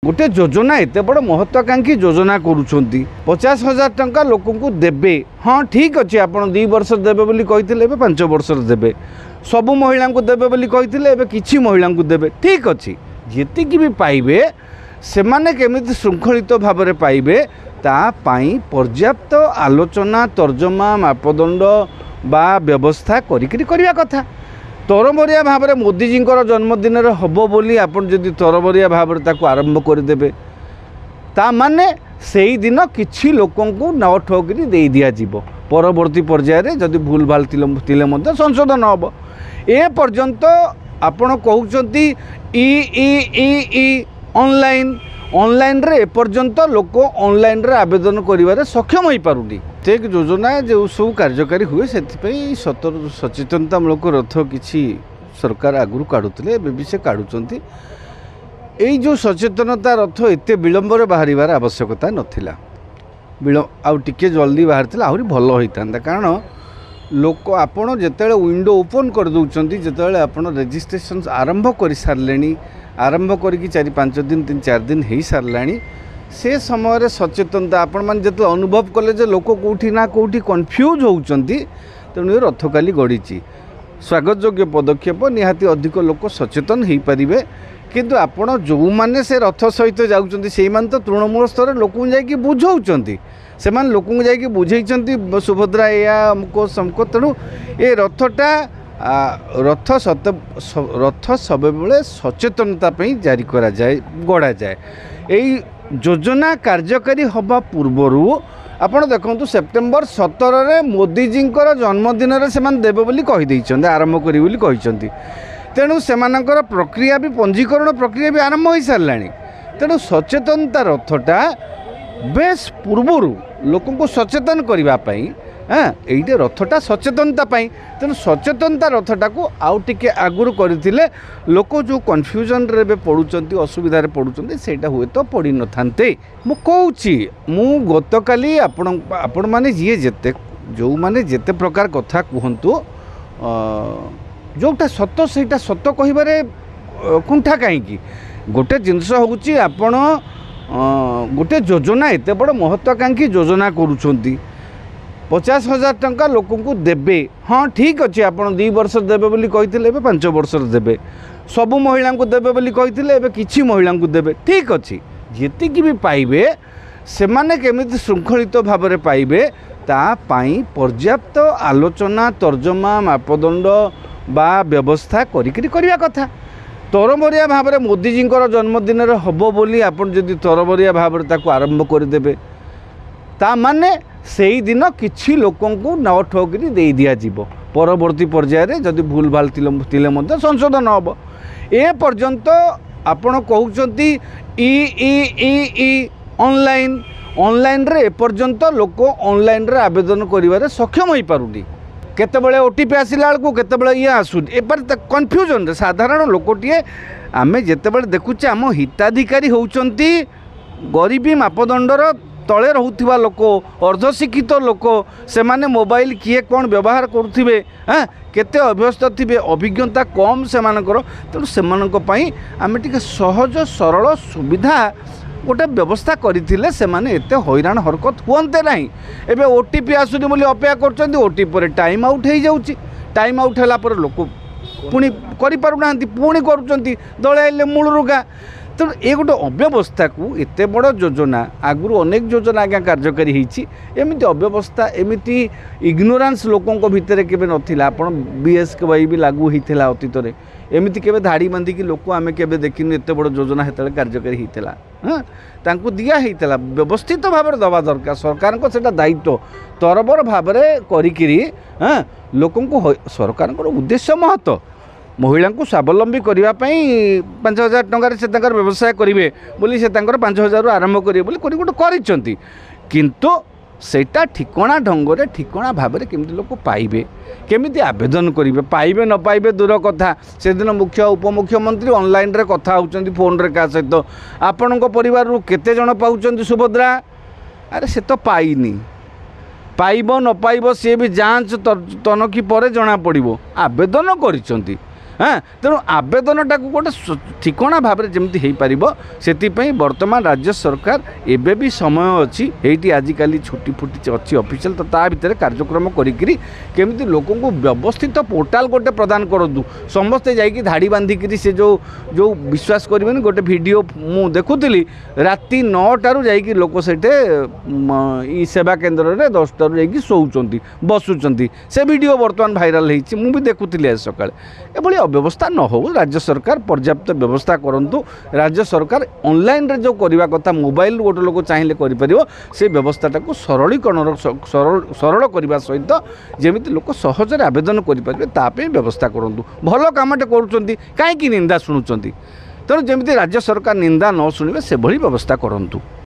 गोटे योजना एत बड़ महत्वाकांक्षी योजना करुँच 50,000 टंका लोक को देवे। हाँ ठीक अच्छे आप 2 वर्ष देवे बोली कही 5 वर्ष देवे सबू महिला को देवे बोली कही किसी महिला को देवे ठीक अच्छे जी भी पाइबे से माने केमिति श्रृंखलित भाव में पाइबे तापाई पर्याप्त आलोचना तर्जमा मापदंड बा व्यवस्था करवा कथा। तरबरिया भाव में मोदीजी जन्मदिन हम बोली आपन जदि तरबरिया भाव में आरंभ करदे ता माने से ही दिन किसी लोक न ठोकरी दे दिज्व परवर्ती पर्यायर जदि भूल भाल तिले संशोधन हम ए पर्यंत आपण कहते ई ऑनलाइन ऑनलाइन रे एपर्यंत लोक ऑनलाइन रे आवेदन करिवारे सक्षम हो पारुनी। प्रत्येक योजना जो सब कार्यकारी हुए से सचेतनतामूलक रथ किसी सरकार आगुरी काढ़ुले भी से काढ़ुंट यही जो सचेतनता रथ एत विलंबर बाहर आवश्यकता नाला आउ टिके जल्दी बाहर आहरी भल होता कारण लोक आपण जिते विंडो ओपन कर दौरान जिते आप रेजिस्ट्रेशन आरंभ कर सारे आरंभ करके 4-5 दिन 3-4 दिन हो सारा से समय सचेतनता आपण मैंने जो अनुभव कले लोक कौटी ना कौटी कन्फ्यूज होती तेणु रथ काली गड़ी स्वागत योग्य पदक्षेप निहाती अधिक लोक सचेतन हो पारे किंतु आपण जो मैंने से रथ सहित जाऊँच से तो तृणमूल स्तर लोक जाकि बुझाऊँच से लोक जाकि बुझे सुभद्रा या अमुको समको तेणु ये रथटा रथ सब बेले सचेतनता जारी करा जाए गड़ा जाए यही योजना कार्यकारी हवा पूर्वर आपड़ देखो सेप्टेम्बर 17 मोदीजी जन्मदिन से देवे बोली कहीदे आरंभ करी तेणु से प्रक्रिया भी पंजीकरण प्रक्रिया भी आरंभ हो सारा तेणु सचेतनता रथटा बेस पूर्वर लोक को सचेतन करने हाँ ये रथटा सचेतनता तेणु सचेतनता रथटा को आउ टिके आगुरी करथिले लोक जो कन्फ्यूजन रे पड़ुचंती असुविधा रे पड़ुचंती सेटा हुए तो पड़ी न थांते मु कहूची मु गतकाली आपण माने जी जेते जो माने जेते प्रकार कथा कहंतु जोटा सत सेटा सत कहिबारे कुंठा कहीं गोटे जिनस होउची आपण गोटे योजना एत बड़ महत्वाकांक्षी योजना करुँच 50,000 टंका लोक को देवे। हाँ ठीक अच्छे आप 2 वर्ष देवे बोली कही 5 वर्ष देवे सबू महिला को देवे बोली कही किसी महिला को देवे ठीक अच्छे जी भी पाइबे से माने केमिति श्रृंखलित भाव में पाइबे तापाई पर्याप्त आलोचना तर्जमा मापदंड बा व्यवस्था करवा कथा। तरबरिया भाव में मोदीजी जन्मदिन हम बोली आपन जदि तरबरिया भाव में आरंभ करदे ता माने से ही दिन किसी लोक न ठोकरी दे दिज्व परवर्ती पर्यायर जदि भूल भाल तिले संशोधन हम ए पर्यंत आपण कहते ई ऑनलाइन ऑनलाइन रे एपर्यंत लोक ऑनलाइन रे आवेदन करिवारे सक्षम हो पारुनी केतेबेले ओटीपी आसिला बेलू केतेबेले ये आसु एपर कन्फ्यूजन साधारण लोकटे आमे जेतेबेले देखुचे आम हिताधिकारी होउचंती गरीबी मापदंडर तले रोथुवा लोक अर्धशिक्षित लोक से माने मोबाइल किए कौन व्यवहार करुथिबे हाँ केते अभ्यस्त थिबे अभिज्ञता कम से मानकर तेणु से आम टिके सहज सरल सुविधा गोटे व्यवस्था करथिले से माने एते हैरान हरकत हुअन्ते नहीं। एबे ओटीपी आसुनी बोली अपेक्षा करछन्ती ओटीपी पर टाइम आउट हो जाउची टाइम आउट होला पर लोक पुणी करि पारु नांती पुणी करूछन्ती दळाइले मूल रुगा तेणु ये गोटे अव्यवस्था को एत बड़ योजना आगुरी अनेक योजना आज्ञा कार्यकारी होमती अव्यवस्था एमती इग्नोरान्स लोकों भितर केवे नथिला आपण बीएसके भी लागू होता अतीत में एमती केवे धाड़ी बांधिकी लोक आम के देखिनु एत बड़ योजना हेतु कार्यकारी होता हाँ तांकु दिया होता व्यवस्थित भाव में दवा दरकार सरकार को सेटा दायित्व तरबर भाव में करी हाँ लोक सरकार उद्देश्य महत्व महिला को स्वावलंबी करने 5,000 टंकार से व्यवसाय करेंगे बोली से 5,000 आरंभ करेंगे बोली गोटे किंतु सेटा ठिकणा ढंग ठिकणा भाव में केमती लोक पाइबे केमिति आवेदन करेंगे पाइबे न पाइबे दूर कथा से दिन मुख्य उपमुख्यमंत्री ऑनलाइन रे कथा होउचंती फोन रे का सहित आपण परिवार केते जण पाउचंती सुभद्रा अरे से तो पाइनी पाइब न पाइब सी भी जांच तनखी पर जना पड़ो आवेदन करिसंती हाँ तेणु आवेदनटा गोटे ठिकणा भाव में जमी हो पार से बर्तमान राज्य सरकार एबे भी समय अच्छी ये आजिकल छुट्टी फुटी अच्छी ऑफिशियल तो ता भितर कार्यक्रम करी केमिति लोक व्यवस्थित पोर्टाल गोटे प्रदान करूँ समस्ते जाकि धाड़ी बांधिकी से जो जो विश्वास करेंगे गोटे वीडियो मु देखुली राति 9टारू जाकि लोक से सेवा केन्द्र में 10टारू जाकि शोचुंट बसुंट से वीडियो बर्तमान भाइराल होती मुझे देखुली आज सका एभली अव्यवस्था न हो राज्य सरकार पर्याप्त व्यवस्था करंतु राज्य सरकार ऑनलाइन रे जो करवा कथा मोबाइल गोटे लोक चाहिए कर से व्यवस्थाटा को सरलीकरण सरल करने सहित जमी लोक सहजरे आवेदन करें व्यवस्था करूँ भल कामटे कहीं निंदा शुणुंट तेणु जमी राज्य सरकार निंदा न शुणे से व्यवस्था करूँ।